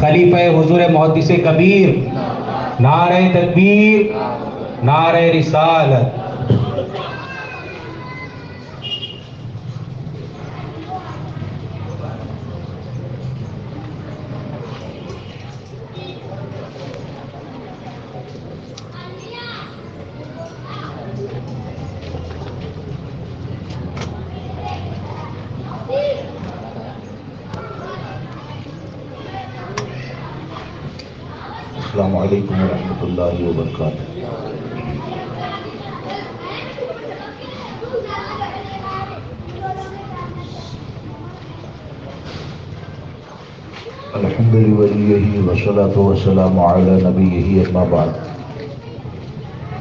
خلیفہ حضور محدث کبیر، نعرہ تکبیر، نعرہ رسالت۔ السلام علیکم ورحمۃ اللہ وبرکاتہ۔ الحمد للہ والصلاۃ والسلام علی نبیہ اما بعد،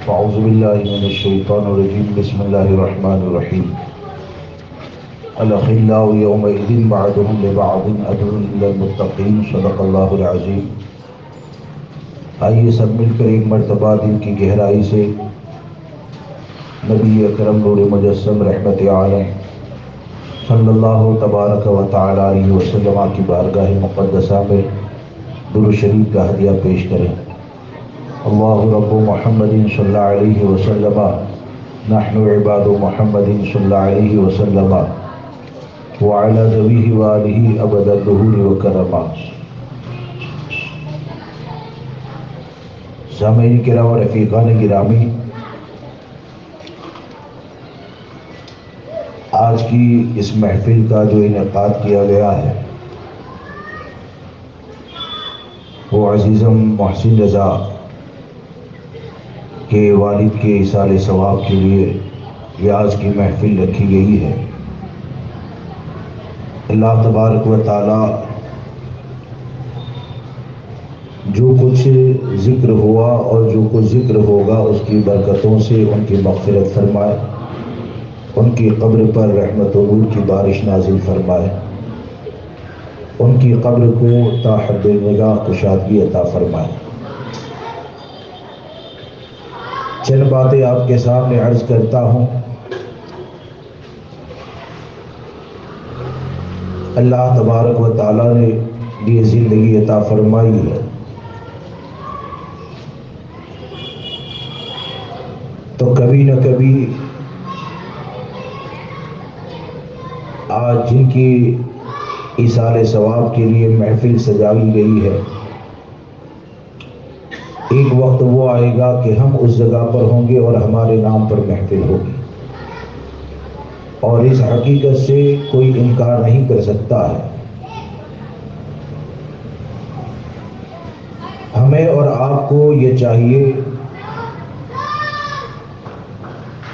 اعوذ باللہ من الشیطان الرجیم، بسم اللہ الرحمن الرحیم۔ الاخلاء یومئذ بعضهم لبعض عدو الا المتقین، صدق اللہ العظیم۔ آئیے سب مل کر ایک مرتبہ دل کی گہرائی سے نبی اکرم نور مجسم رحمت عالم صلی اللہ تبارک و تعالی علیہ وسلم کی بارگاہ مقدسہ میں درود شریف کا ہدیہ پیش کریں۔ اللہ رب محمد صلی اللہ علیہ وسلم، نحن عباد محمد صلی اللہ علیہ وسلم، وعلی ذویہ وآلہ ابد الدہور وکرما۔ سامعین کرام اور رفیقان گرامی، آج کی اس محفل کا جو انعقاد کیا گیا ہے وہ عزیزم محسن رضا کے والد کے ایصال ثواب کے لیے یہ آج کی محفل رکھی گئی ہے۔ اللہ تبارک و تعالی جو کچھ ذکر ہوا اور جو کچھ ذکر ہوگا اس کی برکتوں سے ان کی مغفرت فرمائے، ان کی قبر پر رحمت و نور کی بارش نازل فرمائے، ان کی قبر کو تا حد نگاہ کشادگی عطا فرمائے۔ چند باتیں آپ کے سامنے عرض کرتا ہوں۔ اللہ تبارک و تعالیٰ نے یہ زندگی عطا فرمائی ہے تو کبھی نہ کبھی آج جن کی ایصال ثواب کے لیے محفل سجائی گئی ہے، ایک وقت وہ آئے گا کہ ہم اس جگہ پر ہوں گے اور ہمارے نام پر محفل ہوگی، اور اس حقیقت سے کوئی انکار نہیں کر سکتا ہے۔ ہمیں اور آپ کو یہ چاہیے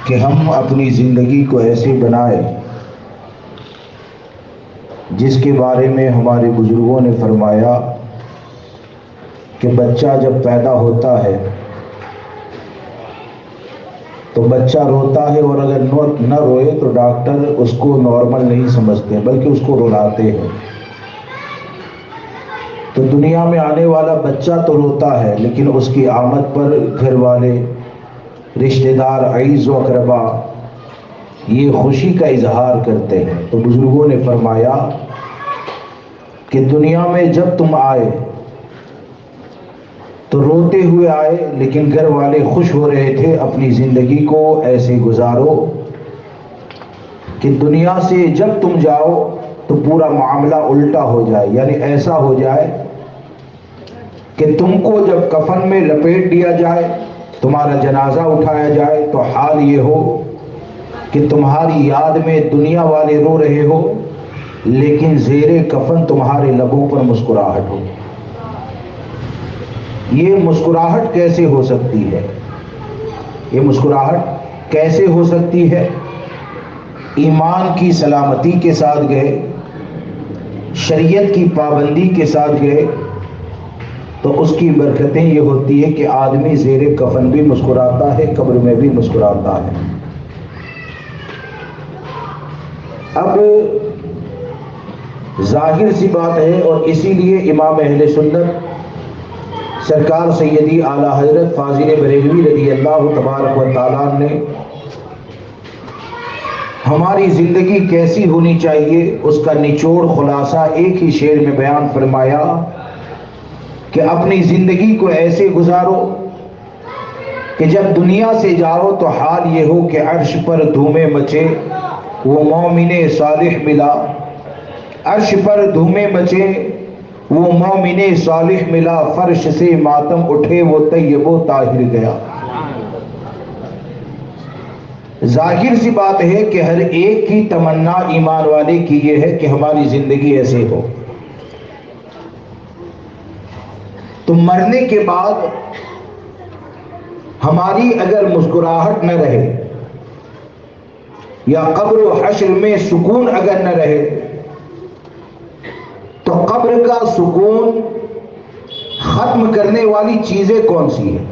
کہ ہم اپنی زندگی کو ایسے بنائیں جس کے بارے میں ہمارے بزرگوں نے فرمایا کہ بچہ جب پیدا ہوتا ہے تو بچہ روتا ہے، اور اگر نہ روئے تو ڈاکٹر اس کو نارمل نہیں سمجھتے بلکہ اس کو رلاتے ہیں۔ تو دنیا میں آنے والا بچہ تو روتا ہے، لیکن اس کی آمد پر گھر والے، رشتہ دار، عزیز و اقربا یہ خوشی کا اظہار کرتے ہیں۔ تو بزرگوں نے فرمایا کہ دنیا میں جب تم آئے تو روتے ہوئے آئے، لیکن گھر والے خوش ہو رہے تھے۔ اپنی زندگی کو ایسے گزارو کہ دنیا سے جب تم جاؤ تو پورا معاملہ الٹا ہو جائے، یعنی ایسا ہو جائے کہ تم کو جب کفن میں لپیٹ دیا جائے، تمہارا جنازہ اٹھایا جائے تو حال یہ ہو کہ تمہاری یاد میں دنیا والے رو رہے ہو، لیکن زیر کفن تمہارے لبوں پر مسکراہٹ ہو۔ یہ مسکراہٹ کیسے ہو سکتی ہے؟ یہ مسکراہٹ کیسے ہو سکتی ہے؟ ایمان کی سلامتی کے ساتھ گئے، شریعت کی پابندی کے ساتھ گئے تو اس کی برکتیں یہ ہوتی ہے کہ آدمی زیر کفن بھی مسکراتا ہے، قبر میں بھی مسکراتا ہے۔ اب ظاہر سی بات ہے، اور اسی لیے امام اہل سنت سرکار سیدی اعلیٰ حضرت فاضل بریلوی رضی اللہ تبارک و تعالیٰ نے ہماری زندگی کیسی ہونی چاہیے اس کا نچوڑ خلاصہ ایک ہی شعر میں بیان فرمایا کہ اپنی زندگی کو ایسے گزارو کہ جب دنیا سے جاؤ تو حال یہ ہو کہ عرش پر دھومیں مچے وہ مومن صالح ملا، عرش پر دھومیں مچے وہ مومن صالح ملا، فرش سے ماتم اٹھے وہ طیب و طاہر گیا۔ ظاہر سی بات ہے کہ ہر ایک کی تمنا ایمان والے کی یہ ہے کہ ہماری زندگی ایسے ہو۔ تو مرنے کے بعد ہماری اگر مسکراہٹ نہ رہے یا قبر و حشر میں سکون اگر نہ رہے تو قبر کا سکون ختم کرنے والی چیزیں کون سی ہیں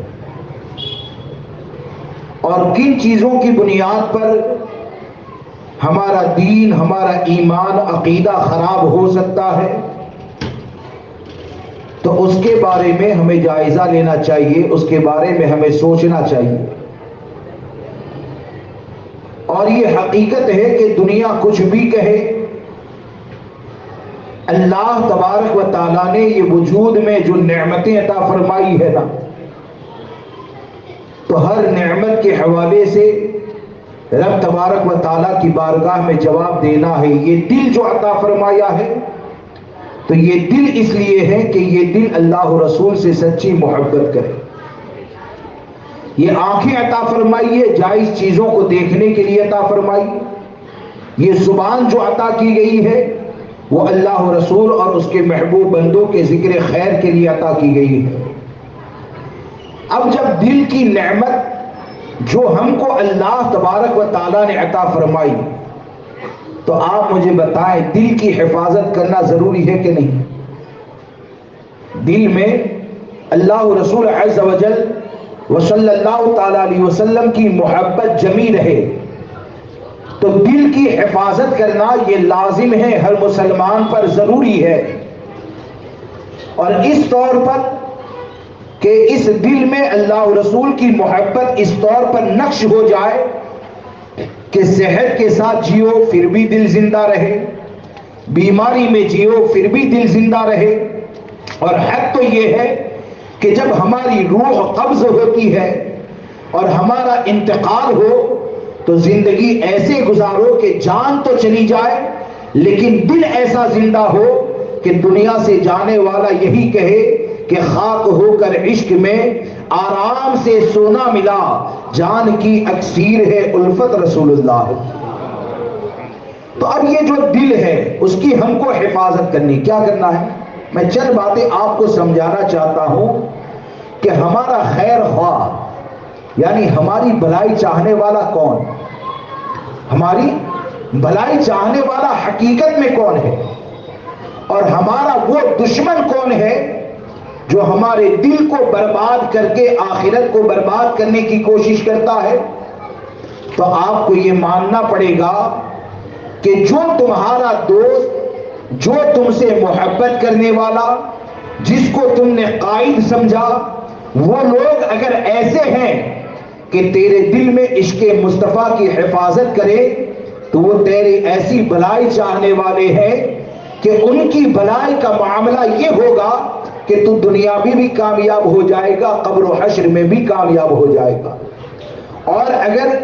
اور کن چیزوں کی بنیاد پر ہمارا دین، ہمارا ایمان، عقیدہ خراب ہو سکتا ہے، تو اس کے بارے میں ہمیں جائزہ لینا چاہیے، اس کے بارے میں ہمیں سوچنا چاہیے۔ اور یہ حقیقت ہے کہ دنیا کچھ بھی کہے، اللہ تبارک و تعالیٰ نے یہ وجود میں جو نعمتیں عطا فرمائی ہے نا، تو ہر نعمت کے حوالے سے رب تبارک و تعالیٰ کی بارگاہ میں جواب دینا ہے۔ یہ دل جو عطا فرمایا ہے تو یہ دل اس لیے ہے کہ یہ دل اللہ و رسول سے سچی محبت کرے۔ یہ آنکھیں عطا فرمائی ہے، جائز چیزوں کو دیکھنے کے لیے عطا فرمائی۔ یہ زبان جو عطا کی گئی ہے وہ اللہ و رسول اور اس کے محبوب بندوں کے ذکر خیر کے لیے عطا کی گئی ہے۔ اب جب دل کی نعمت جو ہم کو اللہ تبارک و تعالیٰ نے عطا فرمائی، تو آپ مجھے بتائیں دل کی حفاظت کرنا ضروری ہے کہ نہیں؟ دل میں اللہ و رسول عز و جل و صلی اللہ تعالیٰ علیہ وسلم کی محبت جمی رہے تو دل کی حفاظت کرنا یہ لازم ہے، ہر مسلمان پر ضروری ہے۔ اور اس طور پر کہ اس دل میں اللہ و رسول کی محبت اس طور پر نقش ہو جائے کہ صحت کے ساتھ جیو پھر بھی دل زندہ رہے، بیماری میں جیو پھر بھی دل زندہ رہے، اور حد تو یہ ہے کہ جب ہماری روح قبض ہوتی ہے اور ہمارا انتقال ہو تو زندگی ایسے گزارو کہ جان تو چلی جائے لیکن دل ایسا زندہ ہو کہ دنیا سے جانے والا یہی کہے کہ خاک ہو کر عشق میں آرام سے سونا ملا، جان کی اکسیر ہے الفت رسول اللہ۔ تو اب یہ جو دل ہے اس کی ہم کو حفاظت کرنی، کیا کرنا ہے؟ میں چند باتیں آپ کو سمجھانا چاہتا ہوں کہ ہمارا خیر خواہ یعنی ہماری بھلائی چاہنے والا کون، ہماری بھلائی چاہنے والا حقیقت میں کون ہے، اور ہمارا وہ دشمن کون ہے جو ہمارے دل کو برباد کر کے آخرت کو برباد کرنے کی کوشش کرتا ہے۔ تو آپ کو یہ ماننا پڑے گا کہ جو تمہارا دوست، جو تم سے محبت کرنے والا، جس کو تم نے قائد سمجھا، وہ لوگ اگر ایسے ہیں کہ تیرے دل میں عشق مصطفیٰ کی حفاظت کرے تو وہ تیری ایسی بھلائی چاہنے والے ہیں کہ ان کی بھلائی کا معاملہ یہ ہوگا کہ تو دنیا میں بھی کامیاب ہو جائے گا، قبر و حشر میں بھی کامیاب ہو جائے گا۔ اور اگر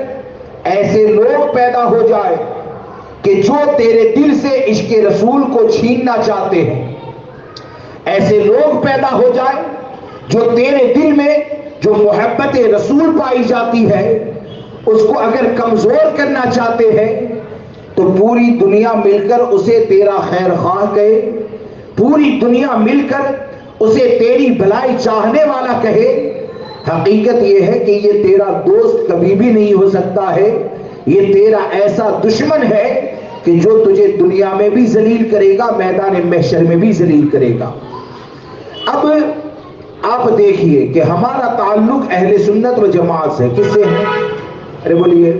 ایسے لوگ پیدا ہو جائے کہ جو تیرے دل سے عشق رسول کو چھیننا چاہتے ہیں، ایسے لوگ پیدا ہو جائے جو تیرے دل میں جو محبت رسول پائی جاتی ہے اس کو اگر کمزور کرنا چاہتے ہیں تو پوری دنیا مل کر اسے تیرا خیر خواہ کہے، پوری دنیا مل کر اسے تیری بھلائی چاہنے والا کہے، حقیقت یہ ہے کہ یہ تیرا دوست کبھی بھی نہیں ہو سکتا ہے، یہ تیرا ایسا دشمن ہے کہ جو تجھے دنیا میں بھی ذلیل کرے گا، میدان محشر میں بھی ذلیل کرے گا۔ اب آپ دیکھیے کہ ہمارا تعلق اہل سنت و جماعت سے کس سے ہے؟ ارے بولیے،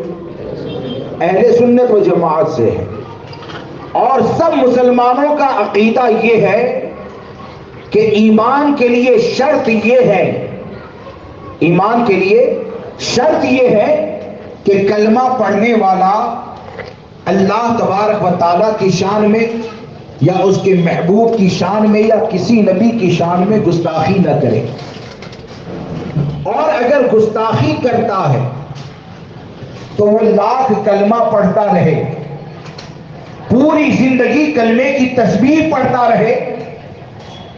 اہل سنت و جماعت سے ہے، اور سب مسلمانوں کا عقیدہ یہ ہے کہ ایمان کے لیے شرط یہ ہے، ایمان کے لیے شرط یہ ہے کہ کلمہ پڑھنے والا اللہ تبارک و تعالیٰ کی شان میں یا اس کے محبوب کی شان میں یا کسی نبی کی شان میں گستاخی نہ کرے، اور اگر گستاخی کرتا ہے تو وہ لاکھ کلمہ پڑھتا رہے، پوری زندگی کلمے کی تسبیح پڑھتا رہے،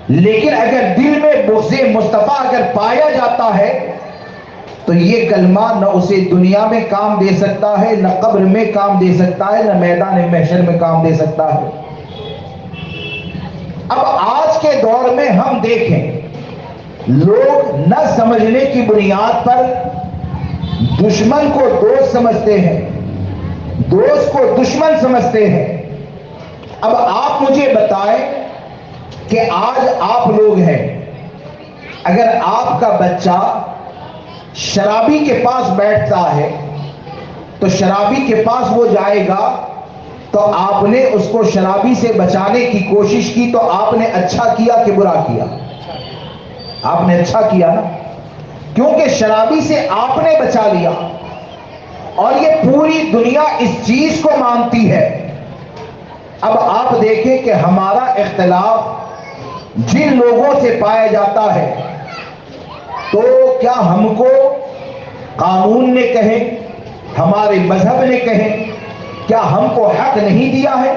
لیکن اگر دل میں بغض مصطفیٰ اگر پایا جاتا ہے تو یہ کلمہ نہ اسے دنیا میں کام دے سکتا ہے، نہ قبر میں کام دے سکتا ہے، نہ میدان محشر میں کام دے سکتا ہے۔ اب آج کے دور میں ہم دیکھیں، لوگ نہ سمجھنے کی بنیاد پر دشمن کو دوست سمجھتے ہیں، دوست کو دشمن سمجھتے ہیں۔ اب آپ مجھے بتائیں کہ آج آپ لوگ ہیں، اگر آپ کا بچہ شرابی کے پاس بیٹھتا ہے تو شرابی کے پاس وہ جائے گا تو آپ نے اس کو شرابی سے بچانے کی کوشش کی، تو آپ نے اچھا کیا کہ برا کیا؟ آپ نے اچھا کیا نا، کیونکہ شرابی سے آپ نے بچا لیا۔ اور یہ پوری دنیا اس چیز کو مانتی ہے۔ اب آپ دیکھیں کہ ہمارا اختلاف جن لوگوں سے پایا جاتا ہے، تو کیا ہم کو قانون نے کہے، ہمارے مذہب نے کہے، کیا ہم کو حق نہیں دیا ہے؟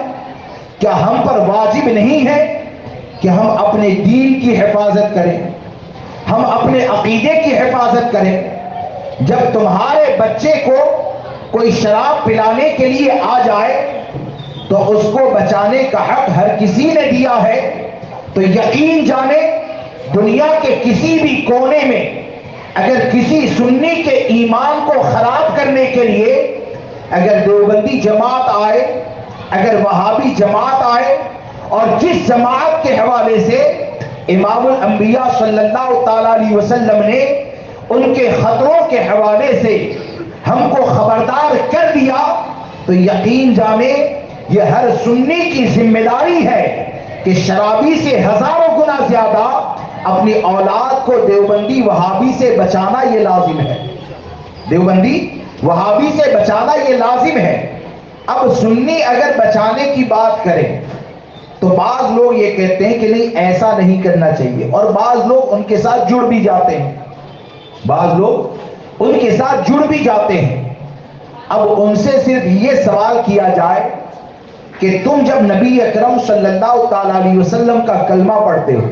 کیا ہم پر واجب نہیں ہے کہ ہم اپنے دین کی حفاظت کریں، ہم اپنے عقیدے کی حفاظت کریں؟ جب تمہارے بچے کو کوئی شراب پلانے کے لیے آ جائے تو اس کو بچانے کا حق ہر کسی نے دیا ہے، تو یقین جانے دنیا کے کسی بھی کونے میں اگر کسی سنی کے ایمان کو خراب کرنے کے لیے اگر دیوبندی جماعت آئے، اگر وہابی جماعت آئے، اور جس جماعت کے حوالے سے امام الانبیاء صلی اللہ تعالی علیہ وسلم نے ان کے خطروں کے حوالے سے ہم کو خبردار کر دیا، تو یقین جانے یہ ہر سنی کی ذمہ داری ہے کہ شرابی سے ہزاروں گنا زیادہ اپنی اولاد کو دیوبندی وہابی سے بچانا یہ لازم ہے، دیوبندی وہابی سے بچانا یہ لازم ہے۔ اب سنی اگر بچانے کی بات کرے تو بعض لوگ یہ کہتے ہیں کہ نہیں ایسا نہیں کرنا چاہیے، اور بعض لوگ ان کے ساتھ جڑ بھی جاتے ہیں، بعض لوگ ان کے ساتھ جڑ بھی جاتے ہیں۔ اب ان سے صرف یہ سوال کیا جائے کہ تم جب نبی اکرم صلی اللہ تعالی علیہ وسلم کا کلمہ پڑھتے ہو،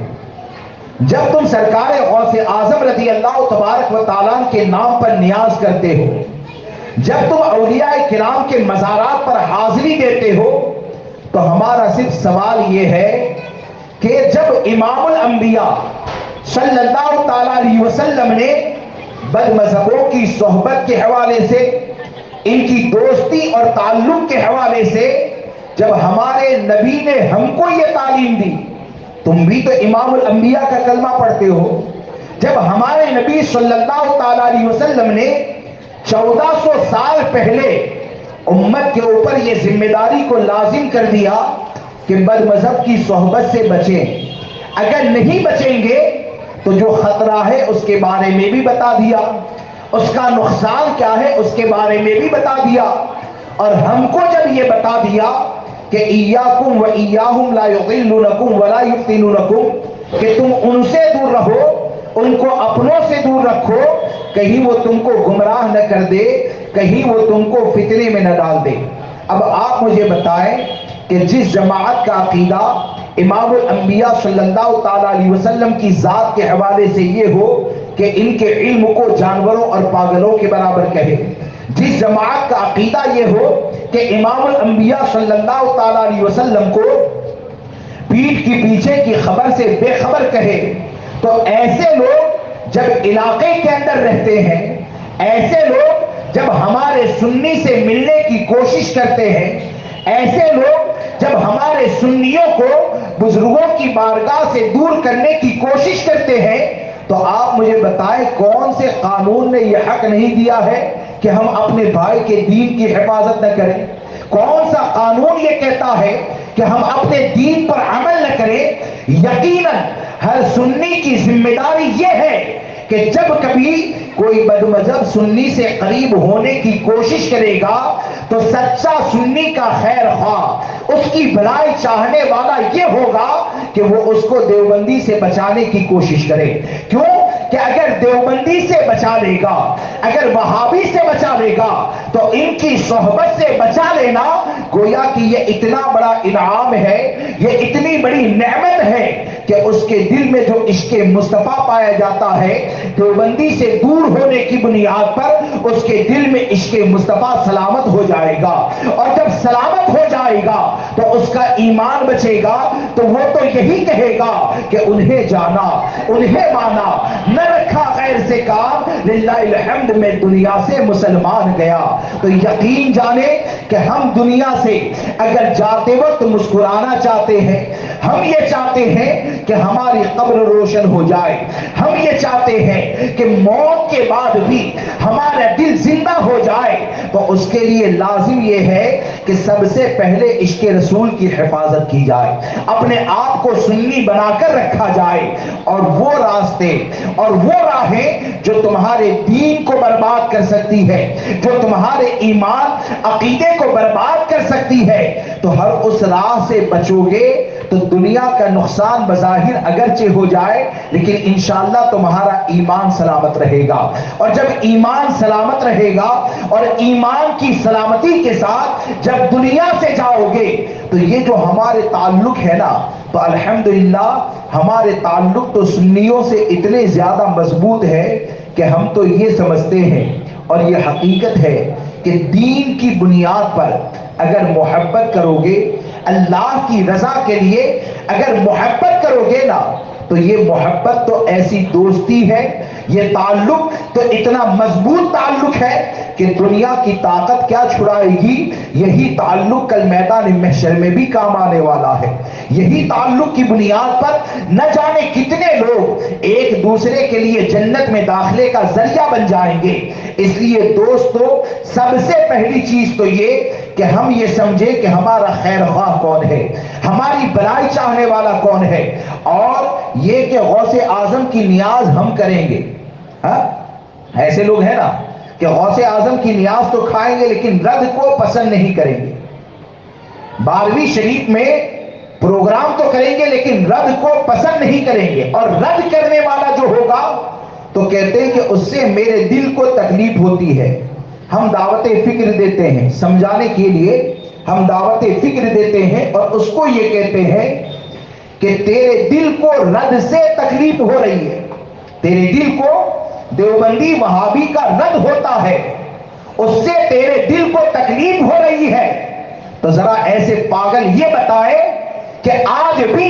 جب تم سرکار غوث اعظم رضی اللہ تبارک و تعالیٰ کے نام پر نیاز کرتے ہو، جب تم اولیاء کرام کے مزارات پر حاضری دیتے ہو، تو ہمارا صرف سوال یہ ہے کہ جب امام الانبیاء صلی اللہ تعالی علیہ وسلم نے بد مذہبوں کی صحبت کے حوالے سے، ان کی دوستی اور تعلق کے حوالے سے جب ہمارے نبی نے ہم کو یہ تعلیم دی، تم بھی تو امام الانبیاء کا کلمہ پڑھتے ہو، جب ہمارے نبی صلی اللہ تعالی علیہ وسلم نے 1400 سال پہلے امت کے اوپر یہ ذمہ داری کو لازم کر دیا کہ بد مذہب کی صحبت سے بچیں، اگر نہیں بچیں گے تو جو خطرہ ہے اس کے بارے میں بھی بتا دیا، اس کا نقصان کیا ہے اس کے بارے میں بھی بتا دیا، اور ہم کو جب یہ بتا دیا کہ ایاکم و ایاہم لا یضلونکم ولا یفتنونکم، کہ تم ان سے دور رہو، ان کو اپنوں سے دور رکھو، کہیں وہ تم کو گمراہ نہ کر دے، کہیں وہ تم کو فتنے میں نہ ڈال دے۔ اب آپ مجھے بتائیں کہ جس جماعت کا عقیدہ امام الانبیاء صلی اللہ تعالی علیہ وسلم کی ذات کے حوالے سے یہ ہو کہ ان کے علم کو جانوروں اور پاگلوں کے برابر کہے، جس جماعت کا عقیدہ یہ ہو کہ امام الانبیاء صلی اللہ تعالی علیہ وسلم کو پیٹھ کی پیچھے کی خبر سے بے خبر کہے، تو ایسے لوگ جب علاقے کے اندر رہتے ہیں، ایسے لوگ جب ہمارے سنی سے ملنے کی کوشش کرتے ہیں، ایسے لوگ جب ہمارے سنیوں کو بزرگوں کی بارگاہ سے دور کرنے کی کوشش کرتے ہیں، تو آپ مجھے بتائیں کون سے قانون نے یہ حق نہیں دیا ہے کہ ہم اپنے بھائی کے دین کی حفاظت نہ کریں؟ کون سا قانون یہ کہتا ہے کہ ہم اپنے دین پر عمل نہ کریں؟ یقیناً ہر سنی کی ذمہ داری یہ ہے کہ جب کبھی کوئی بد مذہب سنی سے قریب ہونے کی کوشش کرے گا تو سچا سنی کا خیر خواہ، اس کی بھلائی چاہنے والا یہ ہوگا کہ وہ اس کو دیوبندی سے بچانے کی کوشش کرے. کیوں کہ اگر دیوبندی سے بچا لے گا، اگر وہابی سے بچا لے گا، تو ان کی صحبت سے بچا لینا گویا کہ یہ اتنا بڑا انعام ہے، یہ اتنی بڑی نعمت ہے کہ اس کے دل میں جو عشق مصطفیٰ پایا جاتا ہے، دیوبندی سے دور ہونے کی بنیاد پر اس کے دل میں عشق مصطفیٰ سلامت ہو جائے گا. اور جب سلامت ہو جائے گا تو اس کا ایمان بچے گا، تو وہ تو یہی کہے گا کہ انہیں جانا، انہیں مانا، نہ رکھا غیر سے کام، للہ الحمد میں دنیا سے مسلمان گیا. تو یقین جانے کہ ہم دنیا سے اگر جاتے وقت مسکرانا چاہتے ہیں، ہم یہ چاہتے ہیں کہ ہماری قبر روشن ہو جائے، ہم یہ چاہتے ہیں کہ موت کے بعد بھی ہمارا دل زندہ ہو جائے، تو اس کے لیے لازم یہ ہے کہ سب سے پہلے عشق رسول کی حفاظت کی جائے، اپنے آپ کو سنی بنا کر رکھا جائے. اور وہ راستے اور وہ راہیں جو تمہارے دین کو برباد کر سکتی ہے، جو تمہارے ایمان عقیدے کو برباد کر سکتی ہے، تو ہر اس راہ سے بچو گے تو دنیا کا نقصان بظاہر اگرچہ ہو جائے لیکن انشاءاللہ تمہارا ایمان سلامت رہے گا. اور جب ایمان سلامت رہے گا اور ایمان کی سلامتی کے ساتھ جب دنیا سے جاؤ گے تو یہ جو ہمارے تعلق ہے نا، تو الحمدللہ ہمارے تعلق تو سنیوں سے اتنے زیادہ مضبوط ہے کہ ہم تو یہ سمجھتے ہیں اور یہ حقیقت ہے کہ دین کی بنیاد پر اگر محبت کرو گے، اللہ کی رضا کے لیے اگر محبت کرو گے نا، تو یہ محبت تو ایسی دوستی ہے، یہ تعلق تو اتنا مضبوط تعلق ہے کہ دنیا کی طاقت کیا چھڑائے گی. یہی تعلق کل میدان محشر میں بھی کام آنے والا ہے. یہی تعلق کی بنیاد پر نہ جانے کتنے لوگ ایک دوسرے کے لیے جنت میں داخلے کا ذریعہ بن جائیں گے. اس لیے دوستو، سب سے پہلی چیز تو یہ کہ ہم یہ سمجھیں کہ ہمارا خیر خواہ کون ہے، ہماری بھلائی چاہنے والا کون ہے، اور یہ کہ غوث اعظم کی نیاز ہم کریں گے. ایسے لوگ ہیں نا کہ غوث اعظم کی نیاز تو کھائیں گے لیکن رد کو پسند نہیں کریں گے. 12ویں شریف میں پروگرام تو کریں گے لیکن رد کو پسند نہیں کریں گے. اور رد کرنے والا جو ہوگا تو کہتے ہیں کہ اس سے میرے دل کو تکلیف ہوتی ہے. ہم دعوت فکر دیتے ہیں سمجھانے کے لیے، ہم دعوت فکر دیتے ہیں اور اس کو یہ کہتے ہیں کہ تیرے دل کو رد سے تکلیف ہو رہی ہے، تیرے دل کو دیوبندی وہابی کا رد ہوتا ہے، اس سے تیرے دل کو تکلیف ہو رہی ہے. تو ذرا ایسے پاگل یہ بتائے کہ آج بھی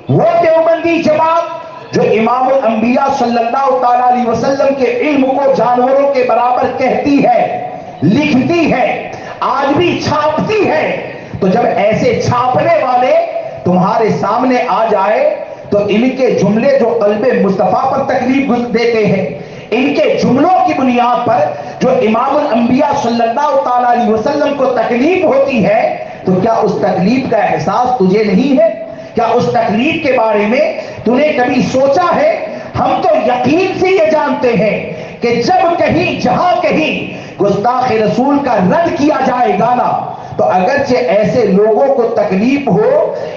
وہ دیوبندی جماعت جو امام الانبیاء صلی اللہ تعالیٰ علیہ وسلم کے علم کو جانوروں کے برابر کہتی ہے، لکھتی ہے، آج بھی چھاپتی ہے، تو جب ایسے چھاپنے والے تمہارے سامنے آ جائے تو ان کے جملے جو قلب مصطفیٰ پر تکلیف دیتے ہیں، ان کے جملوں کی بنیاد پر جو امام الانبیاء صلی اللہ تعالیٰ علیہ وسلم کو تکلیف ہوتی ہے، تو کیا اس تکلیف کا احساس تجھے نہیں ہے؟ کیا اس تکلیف کے بارے میں تو نے کبھی سوچا ہے؟ ہم تو یقین سے یہ جانتے ہیں کہ جب کہیں جہاں کہیں گستاخ رسول کا رد کیا جائے گا نا، تو اگرچہ ایسے لوگوں کو تکلیف ہو،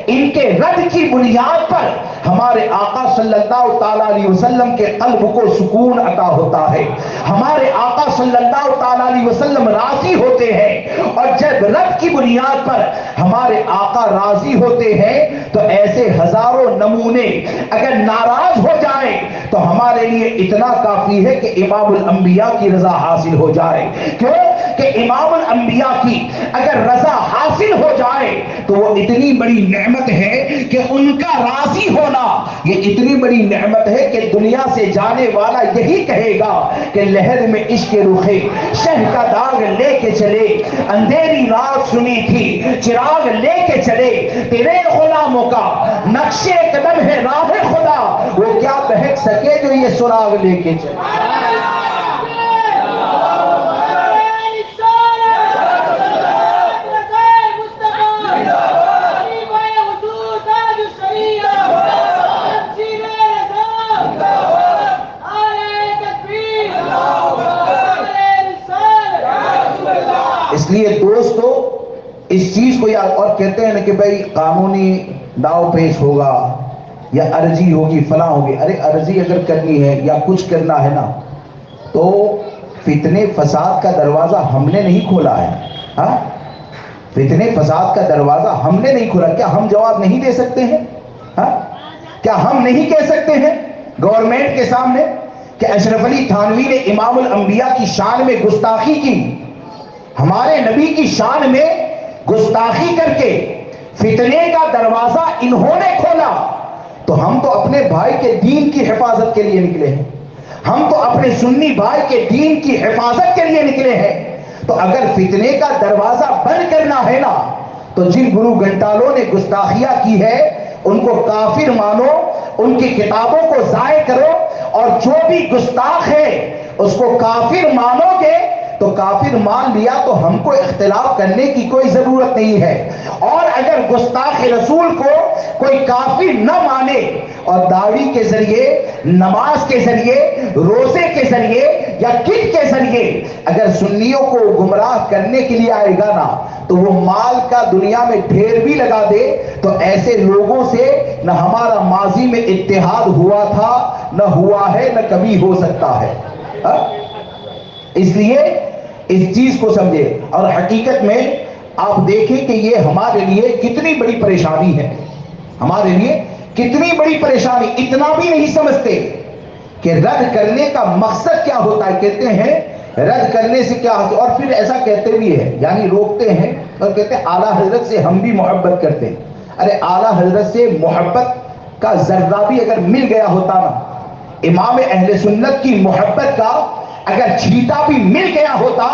ان کے رد کی بنیاد پر ہمارے آقا صلی اللہ تعالیٰ علیہ وسلم کے قلب کو سکون عطا ہوتا ہے، ہمارے آقا صلی اللہ تعالیٰ علیہ وسلم راضی ہوتے ہیں. اور جب رد کی بنیاد پر ہمارے آقا راضی ہوتے ہیں تو ایسے ہزاروں نمونے اگر ناراض ہو جائے تو ہمارے لیے اتنا کافی ہے کہ امام الانبیاء کی رضا حاصل ہو جائے. کیوں کہ امام الانبیاء کی اگر رضا حاصل ہو جائے تو وہ اتنی بڑی نعمت ہے کہ ان کا راضی ہونا یہ اتنی بڑی نعمت ہے کہ دنیا سے جانے والا یہی کہے گا کہ لہر میں عشق رخے شہ کا داغ لے کے چلے، اندھیری رات سنی تھی چراغ لے کے چلے، تیرے غلاموں کا نقشے قدم ہے راہ خدا، وہ کیا بہک سکے جو یہ سراغ لے کے چلے. اس لیے دوستو اس چیز کو یاد، اور کہتے ہیں نا کہ بھائی قانونی داؤ پیش ہوگا یا عرضی ہوگی فلاں ہوگی. ارے عرضی اگر کرنی ہے یا کچھ کرنا ہے نا تو فتنے فساد کا دروازہ ہم نے نہیں کھولا ہے. ہاں فتنے فساد کا دروازہ ہم نے نہیں کھولا. کیا ہم جواب نہیں دے سکتے ہیں؟ ہاں کیا ہم نہیں کہہ سکتے ہیں گورنمنٹ کے سامنے کہ اشرف علی تھانوی نے امام الانبیاء کی شان میں گستاخی کی، ہمارے نبی کی شان میں گستاخی کر کے فتنے کا دروازہ انہوں نے کھولا؟ تو ہم تو اپنے بھائی کے دین کی حفاظت کے لیے نکلے ہیں، ہم تو اپنے سنی بھائی کے دین کی حفاظت کے لیے نکلے ہیں. تو اگر فتنے کا دروازہ بند کرنا ہے نا تو جن گرو گھنٹالوں نے گستاخیاں کی ہے ان کو کافر مانو، ان کی کتابوں کو ضائع کرو، اور جو بھی گستاخ ہے اس کو کافر مانو گے تو کافر مان لیا تو ہم کو اختلاف کرنے کی کوئی ضرورت نہیں ہے. اور اگر گستاخ رسول کو کوئی کافر نہ مانے اور داڑھی کے ذریعے، نماز کے ذریعے، روزے کے ذریعے یا کٹ کے ذریعے اگر سنیوں کو گمراہ کرنے کے لیے آئے گا نا تو وہ مال کا دنیا میں ڈھیر بھی لگا دے تو ایسے لوگوں سے نہ ہمارا ماضی میں اتحاد ہوا تھا، نہ ہوا ہے، نہ کبھی ہو سکتا ہے. اس لیے اس چیز کو سمجھے. اور حقیقت میں آپ دیکھیں کہ یہ ہمارے لیے کتنی بڑی پریشانی ہے، ہمارے لیے کتنی بڑی پریشانی. اتنا بھی نہیں سمجھتے کہ رد کرنے کا مقصد کیا ہوتا ہے. کہتے ہیں رد کرنے سے کیا ہوتا ہے، اور پھر ایسا کہتے بھی ہے، یعنی روکتے ہیں اور کہتے ہیں اعلیٰ حضرت سے ہم بھی محبت کرتے ہیں. ارے اعلیٰ حضرت سے محبت کا ذرہ بھی اگر مل گیا ہوتا نا، امام اہل سنت کی محبت کا اگر چھیٹا بھی مل گیا ہوتا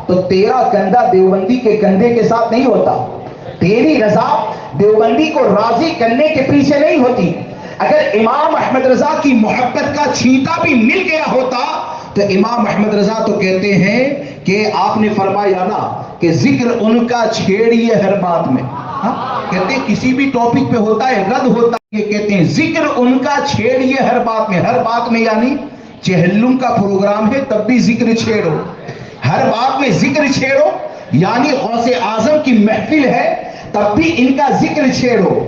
تو تیرا کندھا دیوبندی کے کندھے کے ساتھ نہیں ہوتا، تیری رضا دیوبندی کو راضی کرنے کے پیچھے نہیں ہوتی. اگر امام احمد رضا کی محبت کا چھینٹا بھی مل گیا ہوتا تو امام احمد رضا تو کہتے ہیں کہ آپ نے فرمایا نا کہ ذکر ان کا چھیڑیے ہر بات میں. کہتے ہیں کسی بھی ٹاپک پہ ہوتا ہے رد ہوتا ہے، یہ کہتے ہیں ذکر ان کا چھیڑیے ہر بات میں. ہر بات میں یعنی چہلم کا پروگرام ہے تب بھی ذکر چھیڑو، ہر بات میں ذکر چھیڑو. یعنی غوث اعظم کی محفل ہے تب بھی ان کا ذکر چھیڑو،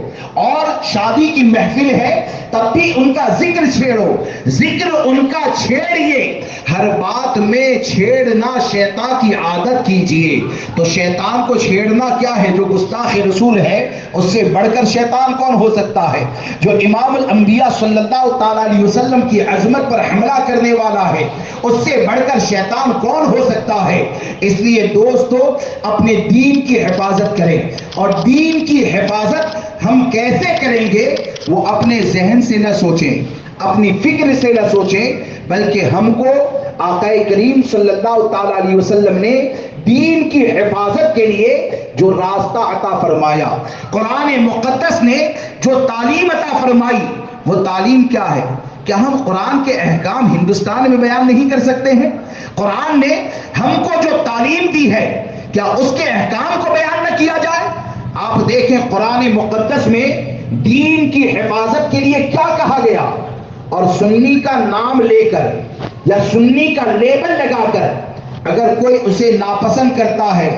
اور شادی کی محفل ہے تب بھی ان کا ذکر چھیڑو. ذکر ان کا چھیڑیے، ہر بات میں چھیڑنا شیطان کی عادت کیجئے. تو شیطان کو چھیڑنا کیا ہے؟ جو گستاخ رسول ہے اس سے بڑھ کر شیطان کون ہو سکتا ہے؟ جو امام الانبیاء صلی اللہ تعالی علیہ وسلم کی عظمت پر حملہ کرنے والا ہے اس سے بڑھ کر شیطان کون ہو سکتا ہے؟ اس لیے دوستو اپنے دین کی حفاظت کریں، اور دین کی حفاظت ہم کیسے کریں گے وہ اپنے ذہن سے نہ سوچیں، اپنی فکر سے نہ سوچیں، بلکہ ہم کو آقا کریم صلی اللہ تعالی علیہ وسلم نے دین کی حفاظت کے لیے جو راستہ عطا فرمایا، قرآن مقدس نے جو تعلیم عطا فرمائی، وہ تعلیم کیا ہے؟ کیا ہم قرآن کے احکام ہندوستان میں بیان نہیں کر سکتے ہیں؟ قرآن نے ہم کو جو تعلیم دی ہے کیا اس کے احکام کو بیان نہ کیا جائے؟ آپ دیکھیں قرآن مقدس میں دین کی حفاظت کے لیے کیا کہا گیا، اور سنی کا نام لے کر یا سنی کا لیبل لگا کر اگر کوئی اسے ناپسند کرتا ہے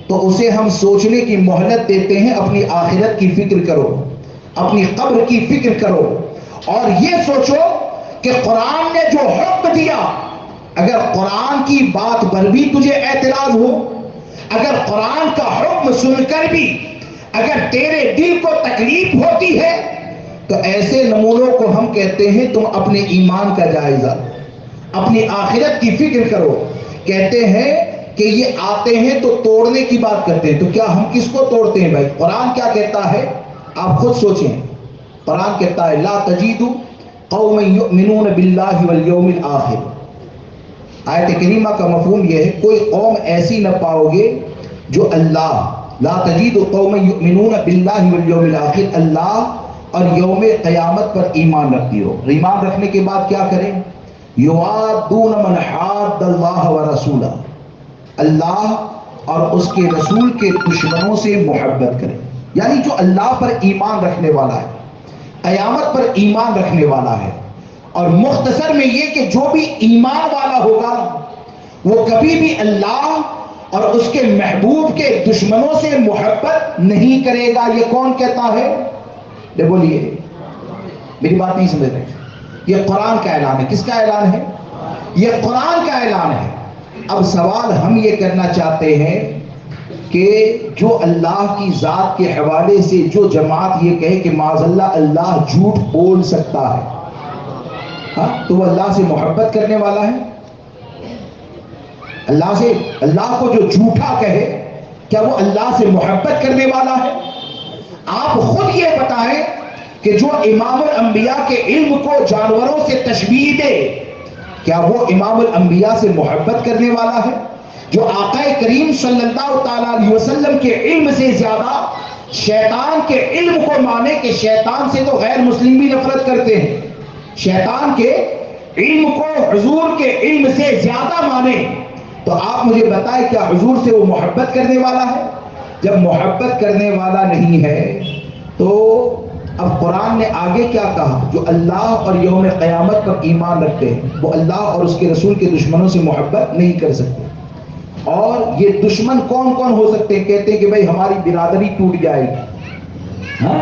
تو اسے ہم سوچنے کی مہلت دیتے ہیں. اپنی آخرت کی فکر کرو، اپنی قبر کی فکر کرو، اور یہ سوچو کہ قرآن نے جو حکم دیا، اگر قرآن کی بات پر بھی تجھے اعتراض ہو، اگر قرآن کا حکم سن کر بھی اگر تیرے دل کو تکلیف ہوتی ہے تو ایسے نمونوں کو ہم کہتے ہیں تم اپنے ایمان کا جائزہ، اپنی آخرت کی فکر کرو. کہتے ہیں کہ یہ آتے ہیں تو توڑنے کی بات کرتے ہیں، تو کیا ہم کس کو توڑتے ہیں بھائی؟ قرآن کیا کہتا ہے آپ خود سوچیں. قرآن کہتا ہے لا تجید قوما یؤمنون باللہ والیوم الآخر. آیت کریمہ کا مفہوم یہ ہے کوئی قوم ایسی نہ پاؤ گے جو اللہ، لا تجید قوما یؤمنون باللہ والیوم الآخر، اللہ اور یوم قیامت پر ایمان رکھتی ہو. ایمان رکھنے کے بعد کیا کریں؟ یوادون من حاد اللہ ورسولہ، اللہ اور اس کے رسول کے دشمنوں سے محبت کریں. یعنی جو اللہ پر ایمان رکھنے والا ہے، قیامت پر ایمان رکھنے والا ہے، اور مختصر میں یہ کہ جو بھی ایمان والا ہوگا وہ کبھی بھی اللہ اور اس کے محبوب کے دشمنوں سے محبت نہیں کرے گا. یہ کون کہتا ہے؟ یہ بولیے، میری بات نہیں سمجھ رہے. یہ قرآن کا اعلان ہے. کس کا اعلان ہے؟ یہ قرآن کا اعلان ہے. اب سوال ہم یہ کرنا چاہتے ہیں کہ جو اللہ کی ذات کے حوالے سے جو جماعت یہ کہے کہ معاذ اللہ اللہ جھوٹ بول سکتا ہے، ہاں تو وہ اللہ سے محبت کرنے والا ہے؟ اللہ کو جو جھوٹا کہے کیا وہ اللہ سے محبت کرنے والا ہے؟ آپ خود یہ بتائیں کہ جو امام الانبیاء کے علم کو جانوروں سے تشبیہ دے کیا وہ امام الانبیاء سے محبت کرنے والا ہے؟ جو آقا کریم صلی اللہ تعالیٰ علیہ وسلم کے علم سے زیادہ شیطان کے علم کو مانے کہ شیطان سے تو غیر مسلم بھی نفرت کرتے ہیں، شیطان کے علم کو حضور کے علم سے زیادہ مانے، تو آپ مجھے بتائیں کیا حضور سے وہ محبت کرنے والا ہے؟ جب محبت کرنے والا نہیں ہے تو اب قرآن نے آگے کیا کہا؟ جو اللہ اور یوم قیامت پر ایمان رکھتے ہیں وہ اللہ اور اس کے رسول کے دشمنوں سے محبت نہیں کر سکتے. اور یہ دشمن کون کون ہو سکتے ہیں؟ کہتے ہیں کہ بھئی ہماری برادری ٹوٹ جائے گی، ہاں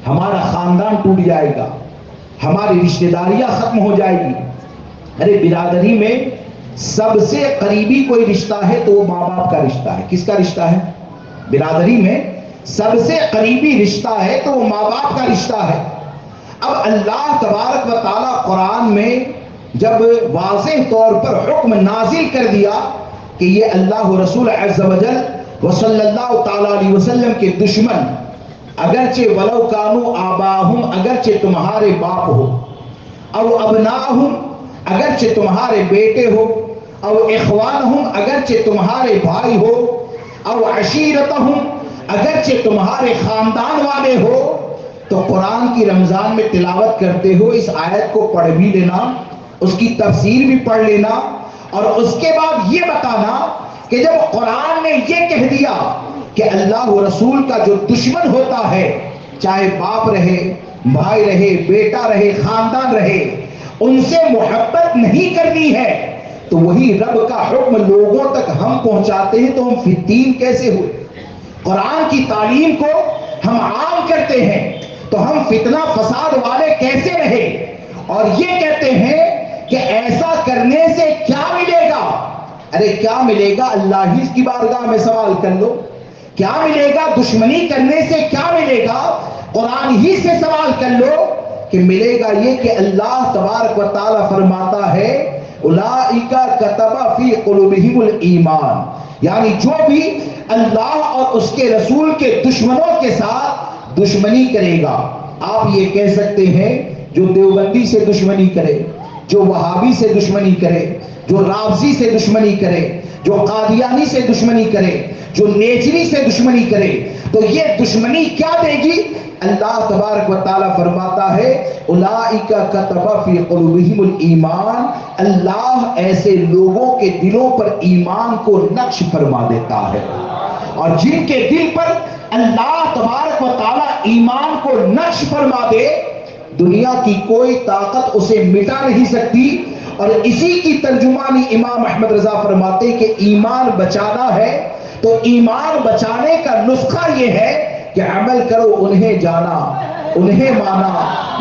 ہمارا خاندان ٹوٹ جائے گا، ہماری رشتہ داریاں ختم ہو جائے گی. ارے برادری میں سب سے قریبی کوئی رشتہ ہے تو وہ ماں باپ کا رشتہ ہے. کس کا رشتہ ہے؟ برادری میں سب سے قریبی رشتہ ہے تو وہ ماں باپ کا رشتہ ہے. اب اللہ تبارک و تعالیٰ قرآن میں جب واضح طور پر حکم نازل کر دیا کہ یہ اللہ رسول عز و جل و صلی اللہ تعالیٰ علیہ وسلم کے دشمن اگرچہ ولو کانوا آباہم اگرچہ تمہارے باپ ہو، او ابناہم اگرچہ تمہارے بیٹے ہو، او اخوانہم اگرچہ تمہارے بھائی ہو، او عشیرتہم اگرچہ تمہارے خاندان والے ہو. تو قرآن کی رمضان میں تلاوت کرتے ہو اس آیت کو پڑھ بھی لینا، اس کی تفسیر بھی پڑھ لینا، اور اس کے بعد یہ بتانا کہ جب قرآن نے یہ کہہ دیا کہ اللہ و رسول کا جو دشمن ہوتا ہے چاہے باپ رہے، بھائی رہے، بیٹا رہے، خاندان رہے، ان سے محبت نہیں کرنی ہے، تو وہی رب کا حکم لوگوں تک ہم پہنچاتے ہیں تو ہم فی الدین کیسے ہوئے؟ قرآن کی تعلیم کو ہم عام کرتے ہیں تو ہم فتنہ فساد والے کیسے رہے؟ اور یہ کہتے ہیں کہ ایسا کرنے سے کیا ملے گا؟ ارے کیا ملے گا؟ اللہ ہی کی بارگاہ میں سوال کر لو، کیا ملے گا؟ دشمنی کرنے سے کیا ملے گا؟ قرآن ہی سے سوال کر لو کہ ملے گا یہ کہ اللہ تبارک و تعالیٰ فرماتا ہے اولئک کتب فی قلوبہم الایمان، یعنی جو بھی اللہ اور اس کے رسول کے دشمنوں کے ساتھ دشمنی کرے گا. آپ یہ کہہ سکتے ہیں جو دیوبندی سے دشمنی کرے، جو وہابی سے دشمنی کرے، جو رافضی سے دشمنی کرے، جو قادیانی سے دشمنی کرے، جو نیچری سے دشمنی کرے، تو یہ دشمنی کیا دے گی؟ اللہ تبارک و تعالیٰ فرماتا ہے اولئک کتب فی قلوبہم الایمان، اللہ ایسے لوگوں کے دلوں پر ایمان کو نقش فرما دیتا ہے. اور جن کے دل پر اللہ تبارک و تعالیٰ ایمان کو نقش فرما دے دنیا کی کوئی طاقت اسے مٹا نہیں سکتی. اور اسی کی ترجمانی امام احمد رضا فرماتے کہ ایمان بچانا ہے تو ایمان بچانے کا نسخہ یہ ہے کہ عمل کرو انہیں جانا، انہیں مانا،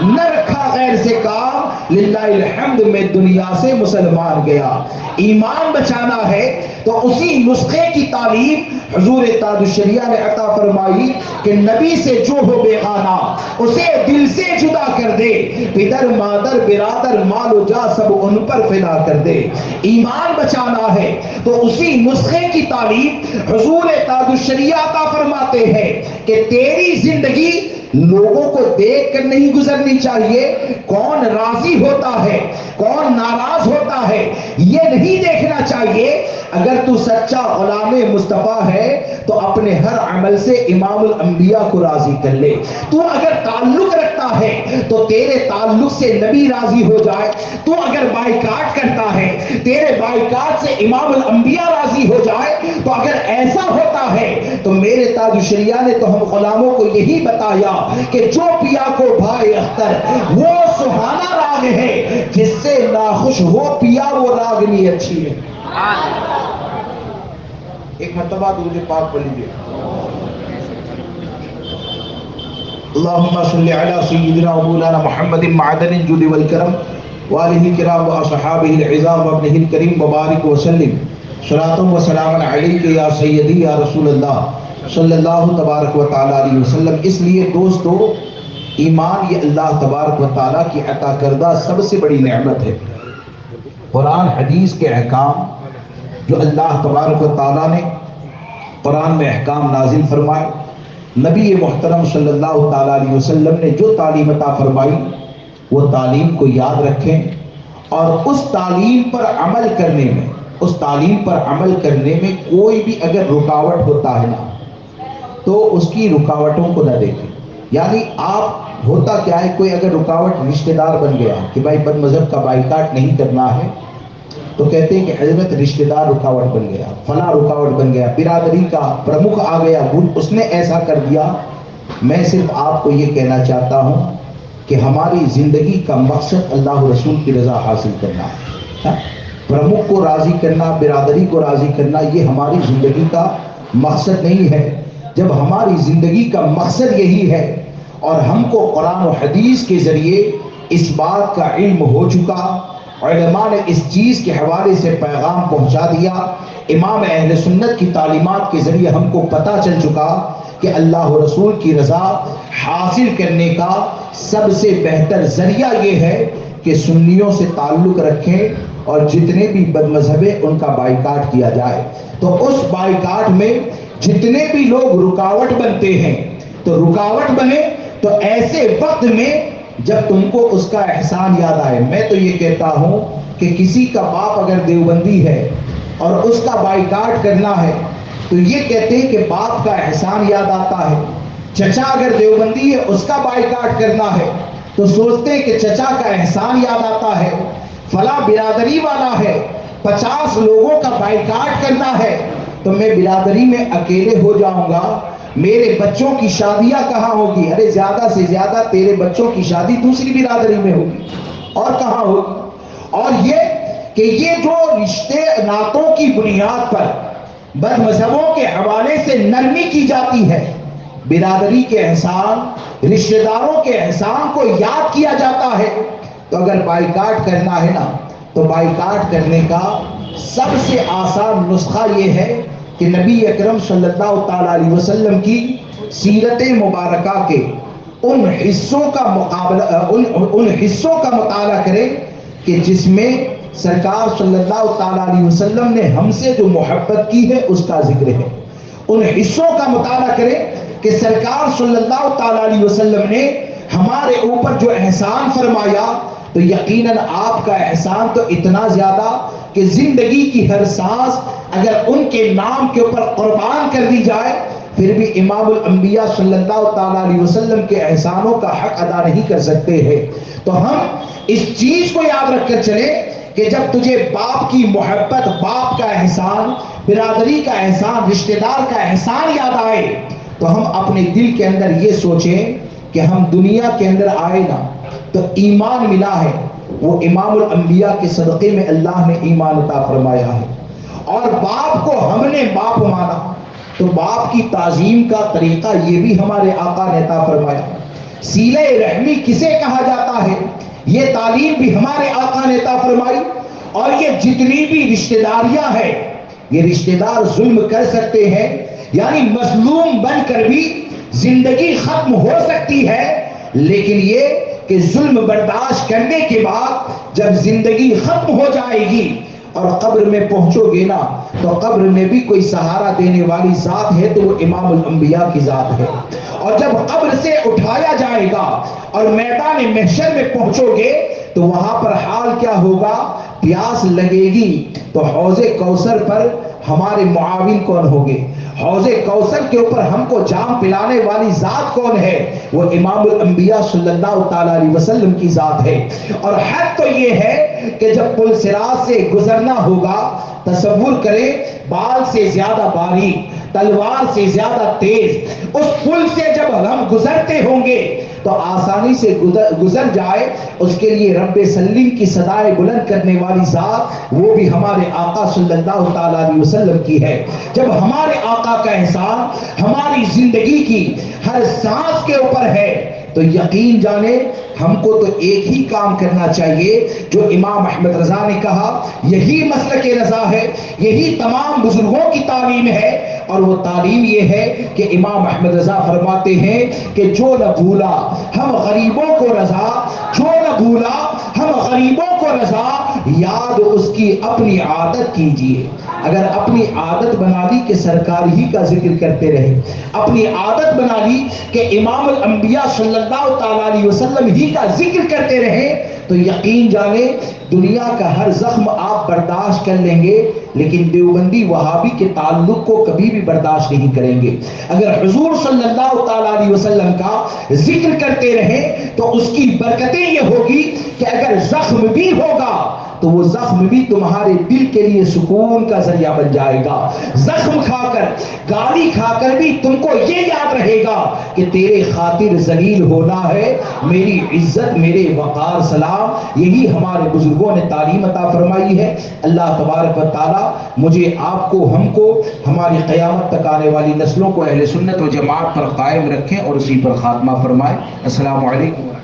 نہ رکھا غیر سے کام، للہ الحمد میں دنیا سے مسلمان گیا. ایمان بچانا ہے تو اسی نسخے کی تعلیم حضور تاج الشریعہ نے عطا فرمائی کہ نبی سے جو ہو بیگانہ اسے دل سے جدا کر دے، پدر مادر برادر مال و جا سب ان پر فدا کر دے. ایمان بچانا ہے تو اسی نسخے کی تعلیم حضور تاج الشریعہ عطا فرماتے ہیں کہ تیری زندگی لوگوں کو دیکھ کر نہیں گزرنی چاہیے کون راضی ہوتا ہے کون ناراض ہوتا ہے یہ نہیں دیکھنا چاہیے. اگر تو سچا غلام مصطفیٰ ہے تو اپنے ہر عمل سے امام الانبیاء کو راضی کر لے. تو اگر تعلق رکھتا ہے تو تیرے تعلق سے نبی راضی ہو جائے. تو اگر بائیکاٹ کرتا ہے تیرے بائیکاٹ سے امام الانبیاء راضی ہو جائے. تو اگر ایسا ہوتا ہے تو میرے تاج الشریعہ نے تو ہم غلاموں کو یہی بتایا کہ جو پیا کو بھائی اختر وہ سہانا راگ ہے، جس سے ناخوش ہو پیا وہ راگنی اچھی ہے. ایک مرتبہ درود پاک پڑھ لیجیے. اللهم صل على سيدنا ومولانا محمد معدن الجود والكرم وآله الكرام وأصحابه العظام وابنه الكريم وبارك وسلم صلاة وسلام عليك يا سيدي يا رسول اللہ صلی اللہ تبارک و تعالیٰ علیہ وسلم. اس لیے دوستو ایمان یہ اللہ تبارک و تعالیٰ کی عطا کردہ سب سے بڑی نعمت ہے. قرآن حدیث کے احکام جو اللہ تبارک و تعالیٰ نے قرآن میں احکام نازل فرمائے، نبی محترم صلی اللہ تعالیٰ علیہ وسلم نے جو تعلیم عطا فرمائی وہ تعلیم کو یاد رکھیں اور اس تعلیم پر عمل کرنے میں کوئی بھی اگر رکاوٹ ہوتا ہے نا تو اس کی رکاوٹوں کو نہ دیکھیں. یعنی آپ ہوتا کیا ہے، کوئی اگر رکاوٹ رشتہ دار بن گیا کہ بھائی بد مذہب کا بائیکاٹ نہیں کرنا ہے تو کہتے ہیں کہ حضرت رشتہ دار رکاوٹ بن گیا، فلاں رکاوٹ بن گیا، برادری کا پرمکھ آ گیا، اس نے ایسا کر دیا. میں صرف آپ کو یہ کہنا چاہتا ہوں کہ ہماری زندگی کا مقصد اللہ رسول کی رضا حاصل کرنا ہے. پرمکھ کو راضی کرنا، برادری کو راضی کرنا یہ ہماری زندگی کا مقصد نہیں ہے. جب ہماری زندگی کا مقصد یہی ہے اور ہم کو قرآن و حدیث کے ذریعے اس بات کا علم ہو چکا، علماء نے اس چیز کے حوالے سے پیغام پہنچا دیا، امام اہل سنت کی تعلیمات کے ذریعے ہم کو پتہ چل چکا کہ اللہ رسول کی رضا حاصل کرنے کا سب سے بہتر ذریعہ یہ ہے کہ سنیوں سے تعلق رکھیں اور جتنے بھی بد مذہب ہیں ان کا بائیکاٹ کیا جائے. تو اس بائیکاٹ میں جتنے بھی لوگ رکاوٹ بنتے ہیں تو رکاوٹ بنے تو ایسے وقت میں جب تم کو اس کا احسان یاد آئے. میں تو یہ کہتا ہوں کہ کسی کا باپ اگر دیوبندی ہے اور اس کا بائیکاٹ کرنا ہے تو یہ کہتے ہیں کہ باپ کا احسان یاد آتا ہے. چچا اگر دیوبندی ہے اس کا بائیکاٹ کرنا ہے تو سوچتے ہیں کہ چچا کا احسان یاد آتا ہے. فلاں برادری والا ہے 50 لوگوں کا بائیکاٹ کرنا ہے تو میں برادری میں اکیلے ہو جاؤں گا، میرے بچوں کی شادیاں کہاں ہوگی؟ ارے زیادہ سے زیادہ تیرے بچوں کی شادی دوسری برادری میں ہوگی اور کہاں ہوگی. اور یہ کہ یہ جو رشتے ناتوں کی بنیاد پر بد مذہبوں کے حوالے سے نرمی کی جاتی ہے، برادری کے احسان، رشتہ داروں کے احسان کو یاد کیا جاتا ہے، تو اگر بائیکاٹ کرنا ہے نا تو بائیکاٹ کرنے کا سب سے آسان نسخہ یہ ہے کہ نبی اکرم صلی اللہ تعالیٰ علیہ وسلم کی سیرت مبارکہ کے ان حصوں کا مطالعہ کریں کہ جس میں سرکار صلی اللہ تعالیٰ علیہ وسلم نے ہم سے جو محبت کی ہے اس کا ذکر ہے. ان حصوں کا مطالعہ کریں کہ سرکار صلی اللہ تعالیٰ علیہ وسلم نے ہمارے اوپر جو احسان فرمایا تو یقیناً آپ کا احسان تو اتنا زیادہ کہ زندگی کی ہر سانس اگر ان کے نام کے اوپر قربان کر دی جائے پھر بھی امام الانبیاء صلی اللہ تعالیٰ علیہ وسلم کے احسانوں کا حق ادا نہیں کر سکتے ہیں. تو ہم اس چیز کو یاد رکھ کر چلیں کہ جب تجھے باپ کی محبت، باپ کا احسان، برادری کا احسان، رشتہ دار کا احسان یاد آئے تو ہم اپنے دل کے اندر یہ سوچیں کہ ہم دنیا کے اندر آئے نا تو ایمان ملا ہے، وہ امام الانبیاء کے صدقے میں اللہ نے ایمان عطا فرمایا ہے. اور باپ کو ہم نے باپ مانا تو باپ کی تعظیم کا طریقہ یہ بھی ہمارے آقا نے عطا فرمایا. صلہ رحمی کسے کہا جاتا ہے یہ تعلیم بھی ہمارے آقا نے عطا فرمائی. اور یہ جتنی بھی رشتہ داریاں ہیں یہ رشتہ دار ظلم کر سکتے ہیں، یعنی مظلوم بن کر بھی زندگی ختم ہو سکتی ہے، لیکن یہ کہ ظلم برداشت کرنے کے بعد جب زندگی ختم ہو جائے گی اور قبر میں پہنچو گے نا تو قبر میں بھی کوئی سہارا دینے والی ذات ہے تو وہ امام الانبیاء کی ذات ہے. اور جب قبر سے اٹھایا جائے گا اور میدان محشر میں پہنچو گے تو وہاں پر حال کیا ہوگا؟ پیاس لگے گی تو حوض کوثر پر ہمارے معاون کون ہوں گے؟ حوض کوثر کے اوپر ہم کو جام پلانے والی ذات کون ہے؟ وہ امام الانبیاء صلی اللہ تعالیٰ علیہ وسلم کی ذات ہے. اور حق تو یہ ہے کہ جب پل صراط سے گزرنا ہوگا تصور کریں بال سے زیادہ باریک، تلوار سے زیادہ تیز اس پل سے جب ہم گزرتے ہوں گے تو آسانی سے گزر جائے، اس کے لیے رب سلیم کی صدائے بلند کرنے والی ذات وہ بھی ہمارے آقا صلی اللہ تعالیٰ علیہ وسلم کی ہے۔ جب ہمارے آقا کا احسان ہماری زندگی کی ہر سانس کے اوپر ہے تو یقین جانے ہم کو تو ایک ہی کام کرنا چاہیے جو امام احمد رضا نے کہا، یہی مسلک رضا ہے، یہی تمام بزرگوں کی تعلیم ہے، اور وہ تعلیم یہ ہے کہ امام احمد رضا فرماتے ہیں کہ جو نہ بھولا ہم غریبوں کو رضا، جو نہ بھولا ہم غریبوں کو رضا، یاد اس کی اپنی عادت کیجیے۔ اگر اپنی عادت بنا لی کہ سرکار ہی کا ذکر کرتے رہے، اپنی عادت بنا لی کہ امام الانبیاء صلی اللہ تعالیٰ علیہ وسلم ہی کا ذکر کرتے رہے، تو یقین جانے دنیا کا ہر زخم آپ برداشت کر لیں گے، لیکن دیوبندی وہابی کے تعلق کو کبھی بھی برداشت نہیں کریں گے۔ اگر حضور صلی اللہ تعالیٰ علیہ وسلم کا ذکر کرتے رہے تو اس کی برکتیں یہ ہوگی کہ اگر زخم بھی ہوگا تو وہ زخم بھی تمہارے دل کے لیے سکون کا ذریعہ بن جائے گا۔ زخم کھا کر، گالی کھا کر بھی تم کو یہ یاد رہے گا کہ تیرے خاطر ذلیل ہونا ہے، میری عزت، میرے وقار سلام، یہی ہمارے بزرگوں نے تعلیم عطا فرمائی ہے۔ اللہ تبارک و تعالی مجھے، آپ کو، ہم کو، ہماری قیامت تک آنے والی نسلوں کو اہل سنت و جماعت پر قائم رکھیں اور اسی پر خاتمہ فرمائے۔ السلام علیکم۔